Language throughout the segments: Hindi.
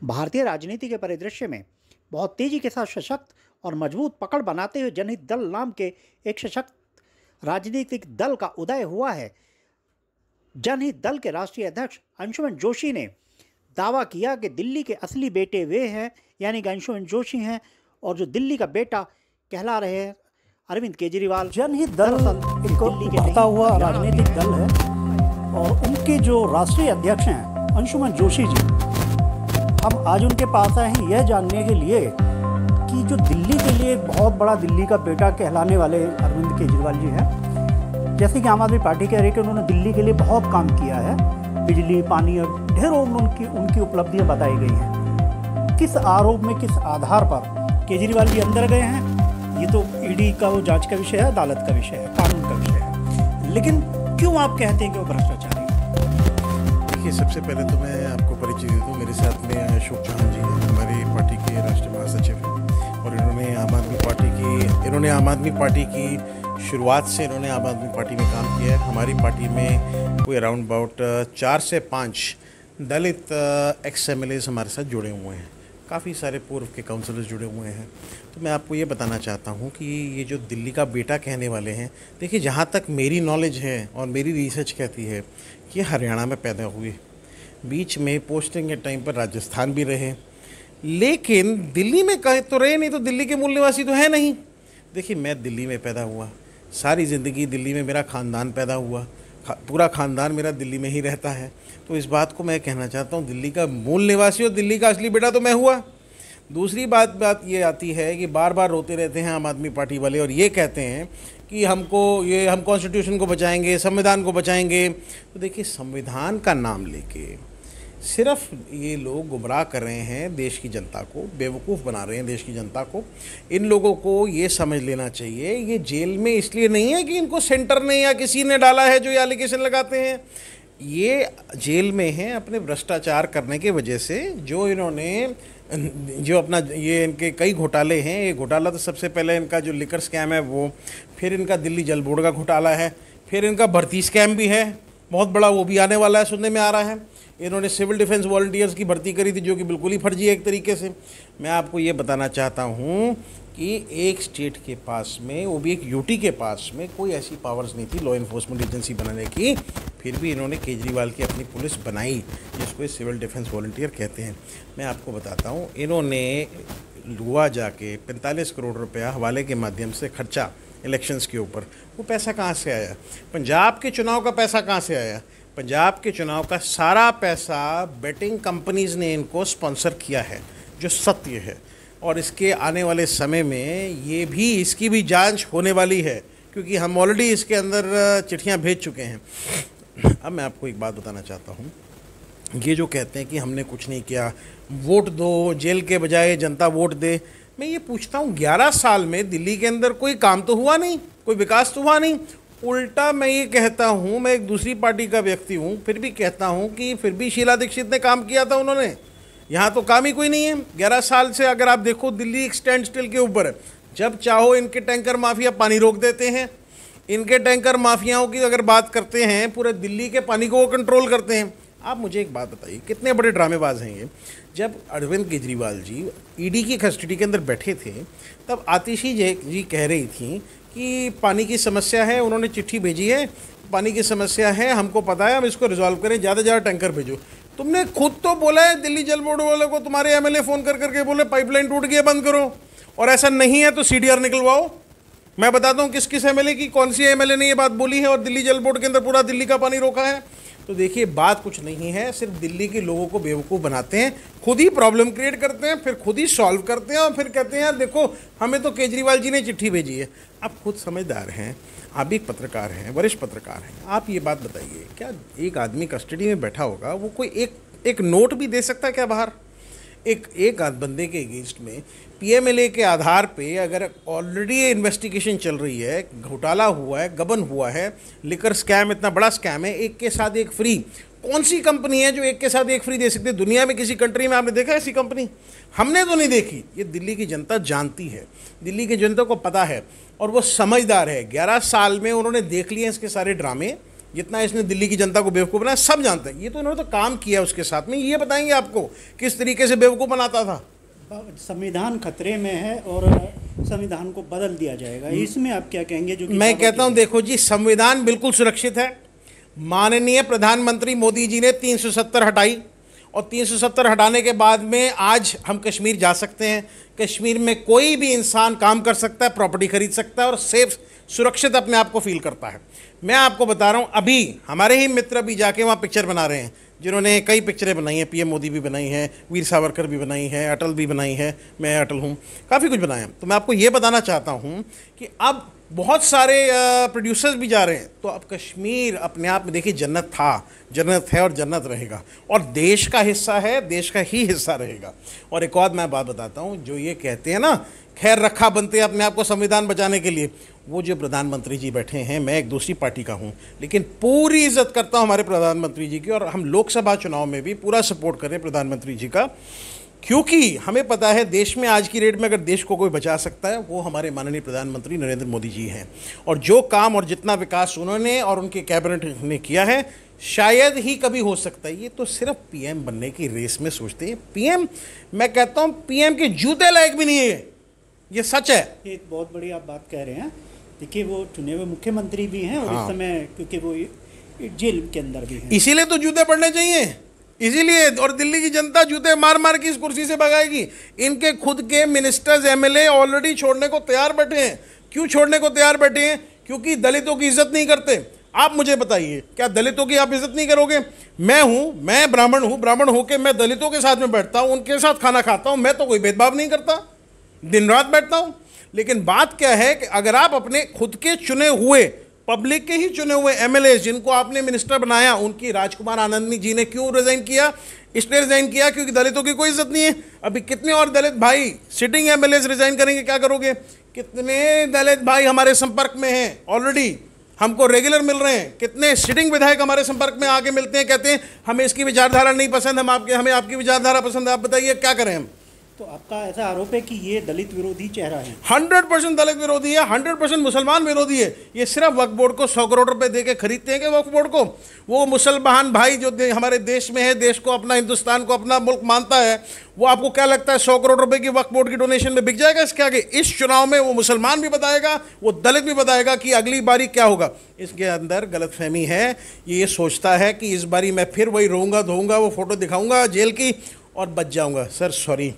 भारतीय राजनीति के परिदृश्य में बहुत तेजी के साथ सशक्त और मजबूत पकड़ बनाते हुए जनहित दल नाम के एक सशक्त राजनीतिक दल का उदय हुआ है। जनहित दल के राष्ट्रीय अध्यक्ष अंशुमन जोशी ने दावा किया कि दिल्ली के असली बेटे वे हैं, यानी कि अंशुमन जोशी हैं, और जो दिल्ली का बेटा कहला रहे हैं अरविंद केजरीवाल। जनहित दल एक बढ़ता हुआ राजनीतिक दल है और उनके जो राष्ट्रीय अध्यक्ष हैं अंशुमन जोशी जी, हम आज उनके पास आए हैं यह जानने के लिए कि जो दिल्ली के लिए एक बहुत बड़ा दिल्ली का बेटा कहलाने वाले अरविंद केजरीवाल जी हैं, जैसे कि आम आदमी पार्टी कह रही है कि उन्होंने दिल्ली के लिए बहुत काम किया है, बिजली पानी और ढेरों उनकी उपलब्धियां बताई गई हैं। किस आरोप में, किस आधार पर केजरीवाल जी अंदर गए हैं, ये तो ईडी का वो जांच का विषय है, अदालत का विषय है, कानून का विषय है, लेकिन क्यों आप कहते हैं कि वो भ्रष्टाचारी? देखिए, सबसे पहले तो मैं आपको परिचय दे दूँ। मेरे साथ में अशोक चौहान जी हैं, हमारी पार्टी के राष्ट्रीय महासचिव हैं, और इन्होंने आम आदमी पार्टी की शुरुआत से इन्होंने आम आदमी पार्टी में काम किया है। हमारी पार्टी में कोई अराउंड अबाउट 4 से 5 दलित एक्स MLAs हमारे साथ जुड़े हुए हैं, काफ़ी सारे पूर्व के काउंसलर्स जुड़े हुए हैं। तो मैं आपको ये बताना चाहता हूँ कि ये जो दिल्ली का बेटा कहने वाले हैं, देखिए, जहाँ तक मेरी नॉलेज है और मेरी रिसर्च कहती है कि हरियाणा में पैदा हुए, बीच में पोस्टिंग के टाइम पर राजस्थान भी रहे, लेकिन दिल्ली में कहे तो रहे नहीं, तो दिल्ली के मूल निवासी तो है नहीं। देखिए, मैं दिल्ली में पैदा हुआ, सारी ज़िंदगी दिल्ली में मेरा ख़ानदान पैदा हुआ, पूरा ख़ानदान मेरा दिल्ली में ही रहता है। तो इस बात को मैं कहना चाहता हूँ, दिल्ली का मूल निवासी और दिल्ली का असली बेटा तो मैं हुआ। दूसरी बात ये आती है कि बार बार रोते रहते हैं आम आदमी पार्टी वाले और ये कहते हैं कि हम कॉन्स्टिट्यूशन को बचाएंगे, संविधान को बचाएंगे। तो देखिए, संविधान का नाम लेके सिर्फ ये लोग गुमराह कर रहे हैं देश की जनता को, बेवकूफ़ बना रहे हैं देश की जनता को। इन लोगों को ये समझ लेना चाहिए, ये जेल में इसलिए नहीं है कि इनको सेंटर ने या किसी ने डाला है जो ये एलिगेशन लगाते हैं। ये जेल में हैं अपने भ्रष्टाचार करने के वजह से, जो अपना ये इनके कई घोटाले हैं। ये घोटाला तो सबसे पहले इनका जो लिकर स्कैम है वो, फिर इनका दिल्ली जल बोर्ड का घोटाला है, फिर इनका भर्ती स्कैम भी है बहुत बड़ा, वो भी आने वाला है, सुनने में आ रहा है। इन्होंने सिविल डिफेंस वॉलंटियर्स की भर्ती करी थी जो कि बिल्कुल ही फर्जी है एक तरीके से। मैं आपको ये बताना चाहता हूँ कि एक स्टेट के पास में, वो भी एक यूटी के पास में, कोई ऐसी पावर्स नहीं थी लॉ इन्फोर्समेंट एजेंसी बनाने की, फिर भी इन्होंने केजरीवाल की अपनी पुलिस बनाई, जिसको सिविल डिफेंस वॉलंटियर कहते हैं। मैं आपको बताता हूँ, इन्होंने गोवा जाके 45 करोड़ रुपया हवाले के माध्यम से खर्चा इलेक्शंस के ऊपर। वो पैसा कहाँ से आया? पंजाब के चुनाव का पैसा कहाँ से आया? पंजाब के चुनाव का सारा पैसा बेटिंग कंपनीज़ ने इनको स्पॉन्सर किया है, जो सत्य है। और इसके आने वाले समय में इसकी भी जांच होने वाली है, क्योंकि हम ऑलरेडी इसके अंदर चिट्ठियां भेज चुके हैं। अब मैं आपको एक बात बताना चाहता हूं, ये जो कहते हैं कि हमने कुछ नहीं किया, वोट दो, जेल के बजाय जनता वोट दे। मैं ये पूछता हूं, 11 साल में दिल्ली के अंदर कोई काम तो हुआ नहीं, कोई विकास तो हुआ नहीं। उल्टा मैं ये कहता हूँ, मैं एक दूसरी पार्टी का व्यक्ति हूँ, फिर भी कहता हूँ कि फिर भी शीला दीक्षित ने काम किया था, उन्होंने। यहाँ तो काम ही कोई नहीं है 11 साल से। अगर आप देखो, दिल्ली एक स्टैंड स्टिल के ऊपर है। जब चाहो इनके टैंकर माफिया पानी रोक देते हैं। इनके टैंकर माफियाओं की अगर बात करते हैं, पूरे दिल्ली के पानी को वो कंट्रोल करते हैं। आप मुझे एक बात बताइए, कितने बड़े ड्रामेबाज हैं ये। जब अरविंद केजरीवाल जी ईडी की कस्टडी के अंदर बैठे थे, तब आतिशी जी कह रही थी कि पानी की समस्या है, उन्होंने चिट्ठी भेजी है, पानी की समस्या है, हमको पता है, हम इसको रिजॉल्व करें, ज़्यादा से ज़्यादा टैंकर भेजो। तुमने खुद तो बोला है दिल्ली जल बोर्ड वालों को, तुम्हारे MLA फ़ोन कर करके बोले पाइपलाइन टूट गई है, बंद करो, और ऐसा नहीं है तो CDR निकलवाओ। मैं बताता हूँ किस किस MLA की, कौन सी MLA ने ये बात बोली है और दिल्ली जल बोर्ड के अंदर पूरा दिल्ली का पानी रोका है। तो देखिए, बात कुछ नहीं है, सिर्फ दिल्ली के लोगों को बेवकूफ़ बनाते हैं, खुद ही प्रॉब्लम क्रिएट करते हैं, फिर खुद ही सॉल्व करते हैं, और फिर कहते हैं यार देखो, हमें तो केजरीवाल जी ने चिट्ठी भेजी है। आप खुद समझदार हैं, आप भी एक पत्रकार हैं, वरिष्ठ पत्रकार हैं, आप ये बात बताइए, क्या एक आदमी कस्टडी में बैठा होगा, वो कोई एक नोट भी दे सकता है क्या बाहर? एक आध बंदे के अगेंस्ट में PMLA के आधार पे अगर ऑलरेडी इन्वेस्टिगेशन चल रही है, घोटाला हुआ है, गबन हुआ है, लिकर स्कैम इतना बड़ा स्कैम है, एक के साथ एक फ्री, कौन सी कंपनी है जो एक के साथ एक फ्री दे सकती है? दुनिया में किसी कंट्री में आपने देखा ऐसी कंपनी? हमने तो नहीं देखी। ये दिल्ली की जनता जानती है, दिल्ली की जनता को पता है, और वो समझदार है। 11 साल में उन्होंने देख लिए इसके सारे ड्रामे, जितना इसने दिल्ली की जनता को बेवकूफ़ बनाया सब जानते हैं। ये तो इन्होंने तो काम किया उसके साथ में, ये बताएंगे आपको किस तरीके से बेवकूफ़ बनाता था। संविधान खतरे में है और संविधान को बदल दिया जाएगा, इसमें आप क्या कहेंगे? जो मैं कहता हूं देखो जी, संविधान बिल्कुल सुरक्षित है। माननीय प्रधानमंत्री मोदी जी ने 370 हटाई और 370 हटाने के बाद में आज हम कश्मीर जा सकते हैं। कश्मीर में कोई भी इंसान काम कर सकता है, प्रॉपर्टी खरीद सकता है और सेफ सुरक्षित अपने आप को फील करता है। मैं आपको बता रहा हूं, अभी हमारे ही मित्र भी जाके वहाँ पिक्चर बना रहे हैं, जिन्होंने कई पिक्चरें बनाई हैं, पीएम मोदी भी बनाई हैं, वीर सावरकर भी बनाई है, अटल भी बनाई है, मैं अटल हूँ, काफ़ी कुछ बनाया। तो मैं आपको ये बताना चाहता हूँ कि अब बहुत सारे प्रोड्यूसर्स भी जा रहे हैं। तो अब कश्मीर अपने आप में देखिए जन्नत था, जन्नत है और जन्नत रहेगा, और देश का हिस्सा है, देश का ही हिस्सा रहेगा। और एक और मैं बात बताता हूँ, जो ये कहते हैं ना खैर रखा बनते हैं अपने आप को संविधान बचाने के लिए, वो जो प्रधानमंत्री जी बैठे हैं, मैं एक दूसरी पार्टी का हूँ लेकिन पूरी इज्जत करता हूँ हमारे प्रधानमंत्री जी की, और हम लोकसभा चुनाव में भी पूरा सपोर्ट करें प्रधानमंत्री जी का, क्योंकि हमें पता है देश में आज की डेट में अगर देश को कोई बचा सकता है वो हमारे माननीय प्रधानमंत्री नरेंद्र मोदी जी हैं। और जो काम और जितना विकास उन्होंने और उनके कैबिनेट ने किया है शायद ही कभी हो सकता है। ये तो सिर्फ पीएम बनने की रेस में सोचते हैं। पीएम, मैं कहता हूँ पीएम के जूते लायक भी नहीं है, ये सच है। एक बहुत बड़ी आप बात कह रहे हैं। देखिए वो चुने हुए मुख्यमंत्री भी हैं और इस समय क्योंकि वो जेल के अंदर भी हैं, इसीलिए तो जूते पड़ने चाहिए, इसीलिए। और दिल्ली की जनता जूते मार मार के इस कुर्सी से भगाएगी। इनके खुद के मिनिस्टर्स, एमएलए ऑलरेडी छोड़ने को तैयार बैठे हैं। क्यों छोड़ने को तैयार बैठे हैं? क्योंकि दलितों की इज्जत नहीं करते। आप मुझे बताइए, क्या दलितों की आप इज्जत नहीं करोगे? मैं ब्राह्मण हूं, ब्राह्मण होकर मैं दलितों के साथ में बैठता हूं, उनके साथ खाना खाता हूं, मैं तो कोई भेदभाव नहीं करता, दिन रात बैठता हूं। लेकिन बात क्या है कि अगर आप अपने खुद के चुने हुए, पब्लिक के ही चुने हुए एमएलए जिनको आपने मिनिस्टर बनाया, उनकी राजकुमार आनंदी जी ने क्यों रिजाइन किया? इसलिए रिजाइन किया क्योंकि दलितों की कोई इज्जत नहीं है। अभी कितने और दलित भाई सिटिंग एमएलए रिजाइन करेंगे, क्या करोगे? कितने दलित भाई हमारे संपर्क में हैं, ऑलरेडी हमको रेगुलर मिल रहे हैं। कितने सिटिंग विधायक हमारे संपर्क में आके मिलते हैं, कहते हैं हमें इसकी विचारधारा नहीं पसंद, हमें आपकी विचारधारा पसंद है। आप बताइए क्या करें हम? तो आपका ऐसा आरोप है कि ये दलित विरोधी चेहरा है? 100% दलित विरोधी है, 100% मुसलमान विरोधी है। ये सिर्फ वक्फ बोर्ड को 100 करोड़ रुपए दे के खरीदते हैं कि वक्फ बोर्ड को, वो मुसलमान भाई जो हमारे देश में है, देश को अपना, हिंदुस्तान को अपना मुल्क मानता है, वो आपको क्या लगता है 100 करोड़ रुपए की वक्फ बोर्ड की डोनेशन में बिक जाएगा? इसके आगे इस चुनाव में वो मुसलमान भी बताएगा, वो दलित भी बताएगा कि अगली बारी क्या होगा। इसके अंदर गलतफहमी है। ये सोचता है कि इस बारी मैं फिर वही रोऊंगा धोऊंगा, वो फोटो दिखाऊंगा जेल की और बच जाऊंगा। सर सॉरी,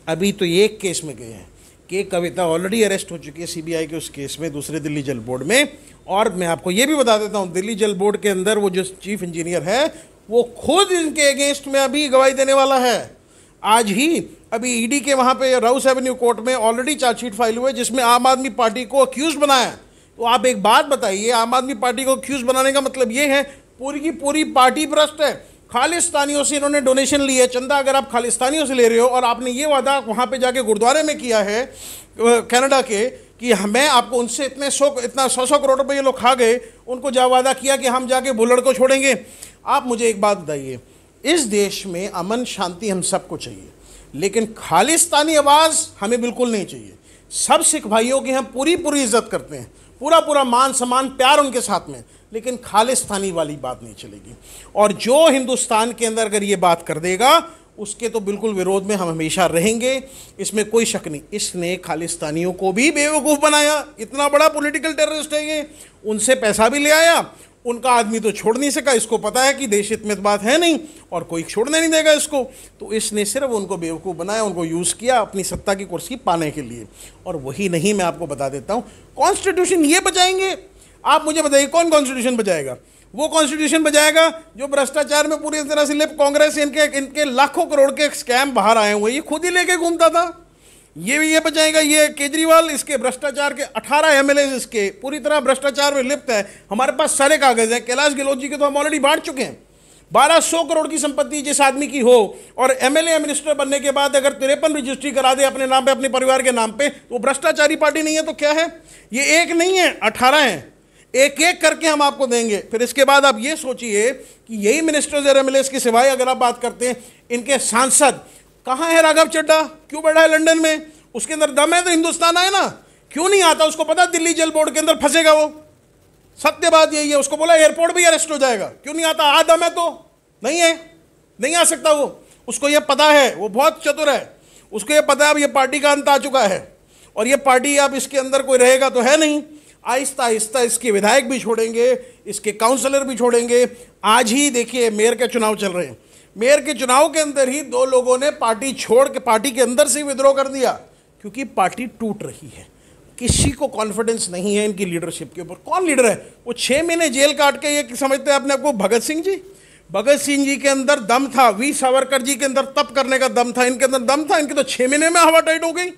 अभी तो एक केस में गए हैं कि कविता ऑलरेडी अरेस्ट हो चुकी है सीबीआई के उस केस में, दूसरे दिल्ली जल बोर्ड में। और मैं आपको ये भी बता देता हूँ, दिल्ली जल बोर्ड के अंदर वो जो चीफ इंजीनियर है वो खुद इनके अगेंस्ट में अभी गवाही देने वाला है। आज ही अभी ईडी के वहाँ पे राउस एवेन्यू कोर्ट में ऑलरेडी चार्जशीट फाइल हुए जिसमें आम आदमी पार्टी को अक्यूज बनाया। तो आप एक बात बताइए, आम आदमी पार्टी को अक्यूज बनाने का मतलब ये है पूरी की पूरी पार्टी भ्रष्ट है। खालिस्तानियों से इन्होंने डोनेशन ली है। चंदा अगर आप खालिस्तानियों से ले रहे हो और आपने ये वादा वहाँ पे जाके गुरुद्वारे में किया है कनाडा के कि मैं आपको उनसे इतना 100 करोड़ रुपए ये लोग खा गए, उनको जा वादा किया कि हम जाके बुल्लड़ को छोड़ेंगे। आप मुझे एक बात बताइए, इस देश में अमन शांति हम सबको चाहिए, लेकिन खालिस्तानी आवाज़ हमें बिल्कुल नहीं चाहिए। सब सिख भाइयों की हम पूरी इज्जत करते हैं, पूरा मान सम्मान प्यार उनके साथ में, लेकिन खालिस्तानी वाली बात नहीं चलेगी। और जो हिंदुस्तान के अंदर अगर ये बात कर देगा उसके तो बिल्कुल विरोध में हम हमेशा रहेंगे, इसमें कोई शक नहीं। इसने खालिस्तानियों को भी बेवकूफ़ बनाया, इतना बड़ा पॉलिटिकल टेररिस्ट है ये। उनसे पैसा भी ले आया, उनका आदमी तो छोड़ नहीं सका। इसको पता है कि देश हित में बात है नहीं और कोई छोड़ने नहीं देगा इसको, तो इसने सिर्फ उनको बेवकूफ़ बनाया, उनको यूज़ किया अपनी सत्ता की कुर्सी पाने के लिए। और वही नहीं, मैं आपको बता देता हूँ, कॉन्स्टिट्यूशन ये बचाएंगे। आप मुझे बताइए कौन कॉन्स्टिट्यूशन बचाएगा? वो कॉन्स्टिट्यूशन बचाएगा जो भ्रष्टाचार में पूरी तरह से लिप्त कांग्रेस, इनके लाखों करोड़ के स्कैम बाहर आए हुए, ये खुद ही लेके घूमता था। ये बचाएगा, ये केजरीवाल, इसके भ्रष्टाचार के 18 एमएलए इसके पूरी तरह भ्रष्टाचार में लिप्त है। हमारे पास सारे कागज हैं। कैलाश गहलोत जी के तो हम ऑलरेडी बांट चुके हैं। 1200 करोड़ की संपत्ति जिस आदमी की हो और एमएलए मिनिस्टर बनने के बाद अगर 53 रजिस्ट्री करा दे अपने नाम पे, अपने परिवार के नाम पे, तो भ्रष्टाचारी पार्टी नहीं है तो क्या है? ये एक नहीं है, 18 हैं। एक एक करके हम आपको देंगे। फिर इसके बाद आप ये सोचिए कि यही मिनिस्टर्स और एमएलए की सिवाय अगर आप बात करते हैं, इनके सांसद कहाँ है? राघव चड्ढा क्यों बैठा है लंदन में? उसके अंदर दम है तो हिंदुस्तान आए ना, क्यों नहीं आता? उसको पता दिल्ली जल बोर्ड के अंदर फंसेगा वो। सत्य बात यही है। उसको बोला एयरपोर्ट भी अरेस्ट हो जाएगा, क्यों नहीं आता? आदम है तो नहीं है, नहीं आ सकता वो। उसको ये पता है, वो बहुत चतुर है, उसको ये पता है अब ये पार्टी का अंत आ चुका है और ये पार्टी अब इसके अंदर कोई रहेगा तो है नहीं। आहिस्ता आहिस्ता इसके विधायक भी छोड़ेंगे, इसके काउंसलर भी छोड़ेंगे। आज ही देखिए मेयर के चुनाव चल रहे हैं, मेयर के चुनाव के अंदर ही 2 लोगों ने पार्टी छोड़ के पार्टी के अंदर से ही विद्रोह कर दिया, क्योंकि पार्टी टूट रही है। किसी को कॉन्फिडेंस नहीं है इनकी लीडरशिप के ऊपर। कौन लीडर है? वो 6 महीने जेल काट के ये समझते हैं अपने आप को भगत सिंह जी। भगत सिंह जी के अंदर दम था, वीर सावरकर जी के अंदर तप करने का दम था, इनके अंदर दम था। इनके तो 6 महीने में हवा टाइट हो गई।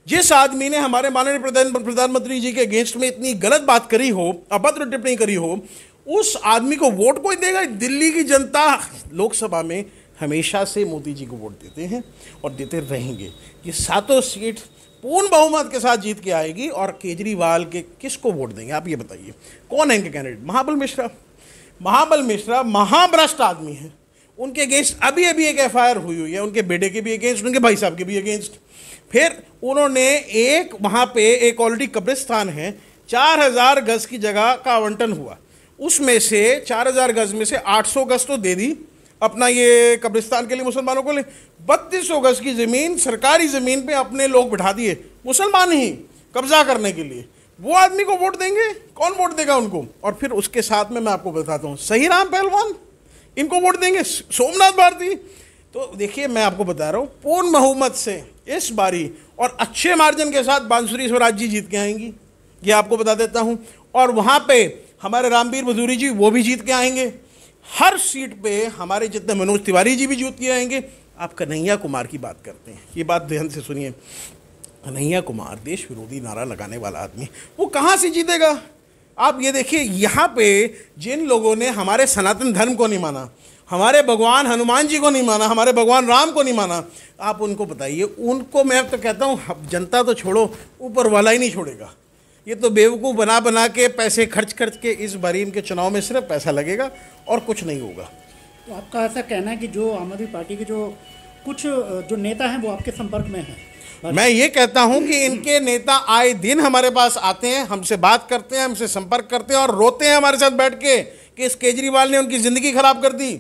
जिस आदमी ने हमारे माननीय प्रधानमंत्री जी के अगेंस्ट में इतनी गलत बात करी हो, अभद्र टिप्पणी करी हो, उस आदमी को वोट कोई देगा? दिल्ली की जनता लोकसभा में हमेशा से मोदी जी को वोट देते हैं और देते रहेंगे। ये 7 सीट पूर्ण बहुमत के साथ जीत के आएगी। और केजरीवाल के किसको वोट देंगे आप ये बताइए? कौन है इनके कैंडिडेट? महाबल मिश्रा। महाबल मिश्रा महाभ्रष्ट आदमी है। उनके अगेंस्ट अभी अभी एक FIR हुई है, उनके बेटे के भी अगेंस्ट, उनके भाई साहब के भी अगेंस्ट। फिर उन्होंने एक वहाँ पे एक ऑलरेडी कब्रिस्तान है, 4000 गज की जगह का आवंटन हुआ, उसमें से 4000 गज में से 800 गज तो दे दी अपना ये कब्रिस्तान के लिए मुसलमानों को ले। 3200 गज की ज़मीन सरकारी ज़मीन पे अपने लोग बिठा दिए मुसलमान ही कब्जा करने के लिए। वो आदमी को वोट देंगे? कौन वोट देगा उनको? और फिर उसके साथ में मैं आपको बताता हूँ, सही राम पहलवान इनको वोट देंगे, सोमनाथ भारती। तो देखिए मैं आपको बता रहा हूँ पूर्ण बहुमत से इस बारी और अच्छे मार्जिन के साथ बांसुरी स्वराज जी जीत के आएंगी, ये आपको बता देता हूँ। और वहाँ पे हमारे रामवीर मधुरी जी वो भी जीत के आएंगे। हर सीट पे हमारे जितने मनोज तिवारी जी भी जीत के आएंगे। आप कन्हैया कुमार की बात करते हैं, ये बात ध्यान से सुनिए। कन्हैया कुमार देश विरोधी नारा लगाने वाला आदमी, वो कहाँ से जीतेगा? आप ये देखिए, यहाँ पे जिन लोगों ने हमारे सनातन धर्म को नहीं माना, हमारे भगवान हनुमान जी को नहीं माना, हमारे भगवान राम को नहीं माना, आप उनको बताइए। उनको मैं तो कहता हूँ जनता तो छोड़ो, ऊपर वाला ही नहीं छोड़ेगा। ये तो बेवकूफ़ बना बना के पैसे खर्च के इस बारी इनके चुनाव में सिर्फ पैसा लगेगा और कुछ नहीं होगा। तो आपका ऐसा कहना है कि जो आम आदमी पार्टी के जो कुछ जो नेता हैं वो आपके संपर्क में हैं? मैं ये कहता हूं कि इनके नेता आए दिन हमारे पास आते हैं, हमसे बात करते हैं, हमसे संपर्क करते हैं और रोते हैं हमारे साथ बैठ के कि इस केजरीवाल ने उनकी ज़िंदगी खराब कर दी।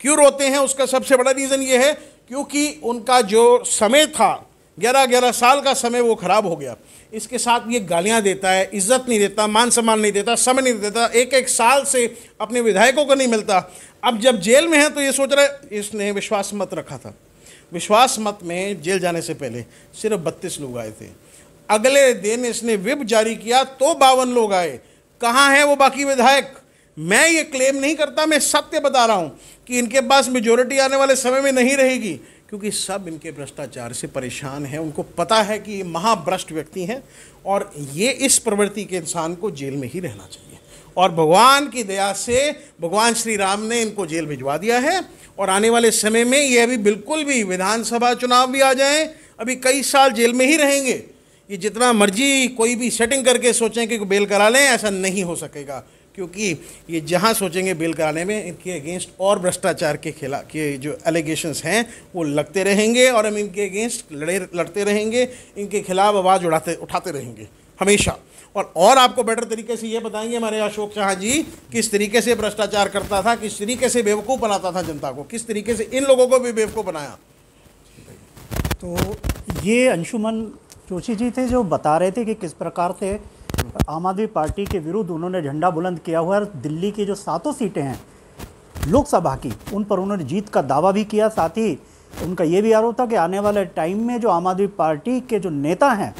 क्यों रोते हैं? उसका सबसे बड़ा रीज़न ये है क्योंकि उनका जो समय था 11-11 साल का समय वो खराब हो गया। इसके साथ ये गालियां देता है, इज्जत नहीं देता, मान सम्मान नहीं देता, समय नहीं देता, एक साल से अपने विधायकों को नहीं मिलता। अब जब जेल में है तो ये सोच रहा है, इसने विश्वास मत रखा था, विश्वास मत में जेल जाने से पहले सिर्फ 32 लोग आए थे। अगले दिन इसने व्हिप जारी किया तो 52 लोग आए। कहाँ हैं वो बाकी विधायक? मैं ये क्लेम नहीं करता, मैं सत्य बता रहा हूँ कि इनके पास मेजोरिटी आने वाले समय में नहीं रहेगी, क्योंकि सब इनके भ्रष्टाचार से परेशान हैं। उनको पता है कि ये महाभ्रष्ट व्यक्ति हैं और ये इस प्रवृत्ति के इंसान को जेल में ही रहना चाहिए। और भगवान की दया से भगवान श्री राम ने इनको जेल भिजवा दिया है और आने वाले समय में ये अभी बिल्कुल भी विधानसभा चुनाव भी आ जाएं, अभी कई साल जेल में ही रहेंगे। ये जितना मर्जी कोई भी सेटिंग करके सोचें कि बेल करा लें, ऐसा नहीं हो सकेगा, क्योंकि ये जहाँ सोचेंगे बेल कराने में इनके अगेंस्ट और भ्रष्टाचार के खिलाफ के जो एलिगेशंस हैं वो लगते रहेंगे और हम इनके अगेंस्ट लड़ते रहेंगे, इनके खिलाफ आवाज़ उठाते रहेंगे हमेशा। और आपको बेटर तरीके से ये बताएंगे हमारे अशोक चौहान जी किस तरीके से भ्रष्टाचार करता था, किस तरीके से बेवकूफ़ बनाता था जनता को, किस तरीके से इन लोगों को भी बेवकूफ़ बनाया। तो ये अंशुमन जोशी जी थे जो बता रहे थे कि किस प्रकार से आम आदमी पार्टी के विरुद्ध उन्होंने झंडा बुलंद किया हुआ है। दिल्ली की जो 7 सीटें हैं लोकसभा की, उन पर उन्होंने जीत का दावा भी किया। साथ ही उनका ये भी आरोप था कि आने वाले टाइम में जो आम आदमी पार्टी के जो नेता हैं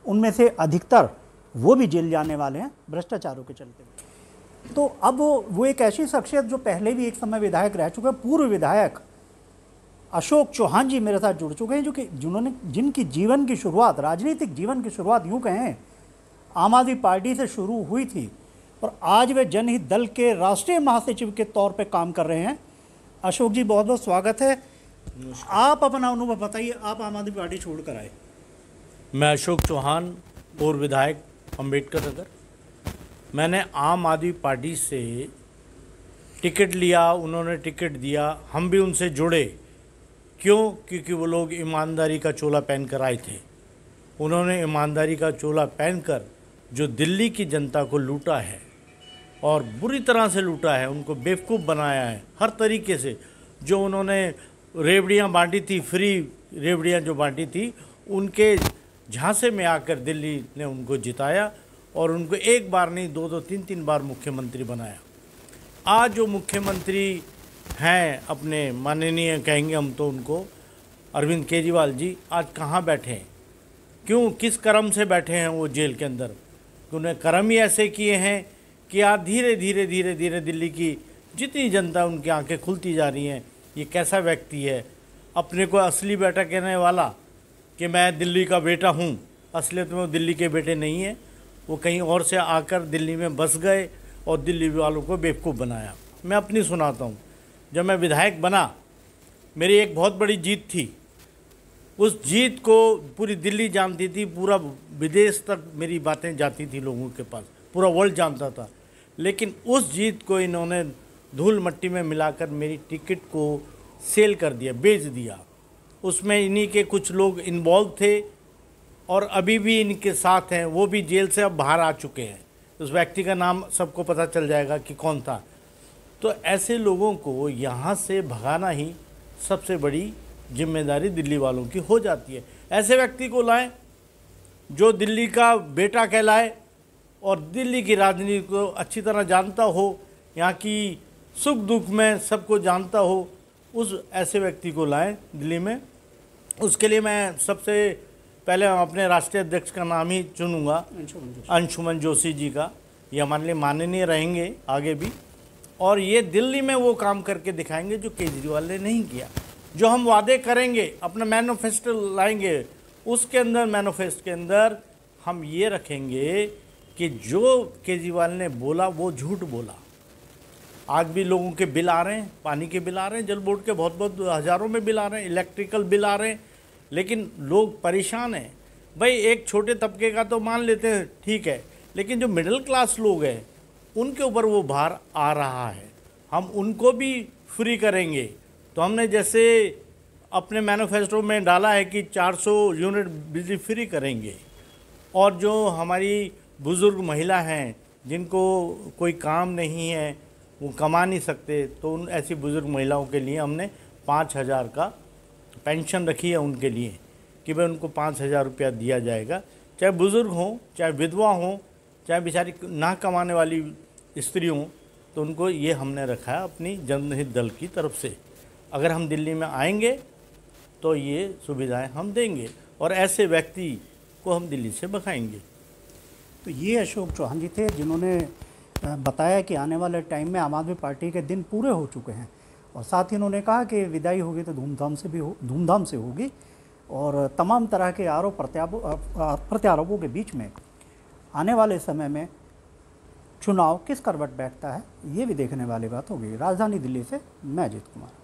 उनमें से अधिकतर वो भी जेल जाने वाले हैं भ्रष्टाचारों के चलते। तो अब वो एक ऐसी शख्सियत जो पहले भी एक समय विधायक रह चुके हैं, पूर्व विधायक अशोक चौहान जी मेरे साथ जुड़ चुके हैं, जो कि जिनकी जीवन की शुरुआत, राजनीतिक जीवन की शुरुआत यूँ कहें आम आदमी पार्टी से शुरू हुई थी और आज वे जनहित दल के राष्ट्रीय महासचिव के तौर पे काम कर रहे हैं। अशोक जी बहुत बहुत स्वागत है। आप अपना अनुभव बताइए, आप आम आदमी पार्टी छोड़कर आए। मैं अशोक चौहान, पूर्व विधायक अम्बेडकर नगर। मैंने आम आदमी पार्टी से टिकट लिया, उन्होंने टिकट दिया, हम भी उनसे जुड़े। क्यों? क्योंकि वो लोग ईमानदारी का चोला पहन कर आए थे। उन्होंने ईमानदारी का चोला पहनकर जो दिल्ली की जनता को लूटा है, और बुरी तरह से लूटा है, उनको बेवकूफ़ बनाया है हर तरीके से। जो उन्होंने रेवड़ियाँ बांटी थी, फ्री रेवड़ियाँ जो बांटी थी, उनके झांसे में आकर दिल्ली ने उनको जिताया और उनको एक बार नहीं 2-2, 3-3 बार मुख्यमंत्री बनाया। आज जो मुख्यमंत्री हैं अपने माननीय कहेंगे हम तो उनको, अरविंद केजरीवाल जी, आज कहाँ बैठे हैं? क्यों, किस कर्म से बैठे हैं वो जेल के अंदर? उन्हें कर्म ही ऐसे किए हैं कि आज धीरे धीरे धीरे धीरे दिल्ली की जितनी जनता, उनकी आंखें खुलती जा रही हैं। ये कैसा व्यक्ति है, अपने को असली बेटा कहने वाला कि मैं दिल्ली का बेटा हूँ, असलियत में वो दिल्ली के बेटे नहीं हैं। वो कहीं और से आकर दिल्ली में बस गए और दिल्ली वालों को बेवकूफ़ बनाया। मैं अपनी सुनाता हूँ। जब मैं विधायक बना, मेरी एक बहुत बड़ी जीत थी। उस जीत को पूरी दिल्ली जानती थी, पूरा विदेश तक मेरी बातें जाती थी लोगों के पास, पूरा वर्ल्ड जानता था। लेकिन उस जीत को इन्होंने धूल मट्टी में मिलाकर मेरी टिकट को सेल कर दिया, बेच दिया। उसमें इन्हीं के कुछ लोग इन्वॉल्व थे और अभी भी इनके साथ हैं। वो भी जेल से अब बाहर आ चुके हैं। उस व्यक्ति का नाम सबको पता चल जाएगा कि कौन था। तो ऐसे लोगों को यहाँ से भगाना ही सबसे बड़ी जिम्मेदारी दिल्ली वालों की हो जाती है। ऐसे व्यक्ति को लाएं जो दिल्ली का बेटा कहलाए और दिल्ली की राजनीति को अच्छी तरह जानता हो, यहाँ की सुख दुख में सबको जानता हो। उस ऐसे व्यक्ति को लाएं दिल्ली में। उसके लिए मैं सबसे पहले अपने राष्ट्रीय अध्यक्ष का नाम ही चुनूंगा, अंशुमन जोशी जी का। ये हमारे लिए माननीय रहेंगे आगे भी, और ये दिल्ली में वो काम करके दिखाएंगे जो केजरीवाल ने नहीं किया। जो हम वादे करेंगे, अपना मैनिफेस्टो लाएंगे, उसके अंदर मैनिफेस्टो के अंदर हम ये रखेंगे कि जो केजरीवाल ने बोला वो झूठ बोला। आज भी लोगों के बिल आ रहे हैं, पानी के बिल आ रहे हैं, जल बोर्ड के बहुत बहुत हज़ारों में बिल आ रहे हैं, इलेक्ट्रिकल बिल आ रहे हैं, लेकिन लोग परेशान हैं। भाई एक छोटे तबके का तो मान लेते हैं, ठीक है, लेकिन जो मिडिल क्लास लोग हैं उनके ऊपर वो भार आ रहा है। हम उनको भी फ्री करेंगे। तो हमने जैसे अपने मैनिफेस्टो में डाला है कि 400 यूनिट बिजली फ्री करेंगे, और जो हमारी बुज़ुर्ग महिला हैं जिनको कोई काम नहीं है, वो कमा नहीं सकते, तो उन ऐसी बुज़ुर्ग महिलाओं के लिए हमने 5,000 का पेंशन रखी है उनके लिए कि भाई उनको 5,000 रुपया दिया जाएगा। चाहे बुज़ुर्ग हों, चाहे विधवा हों, चाहे बेचारी ना कमाने वाली स्त्री हों, तो उनको ये हमने रखा है अपनी जनहित दल की तरफ से। अगर हम दिल्ली में आएंगे तो ये सुविधाएं हम देंगे और ऐसे व्यक्ति को हम दिल्ली से भगाएंगे। तो ये अशोक चौहान जी थे जिन्होंने बताया कि आने वाले टाइम में आम आदमी पार्टी के दिन पूरे हो चुके हैं, और साथ ही उन्होंने कहा कि विदाई होगी तो धूमधाम से होगी, और तमाम तरह के आरोप प्रत्यारोपों के बीच में आने वाले समय में चुनाव किस करवट बैठता है, ये भी देखने वाली बात होगी। राजधानी दिल्ली से मैं अजीत कुमार।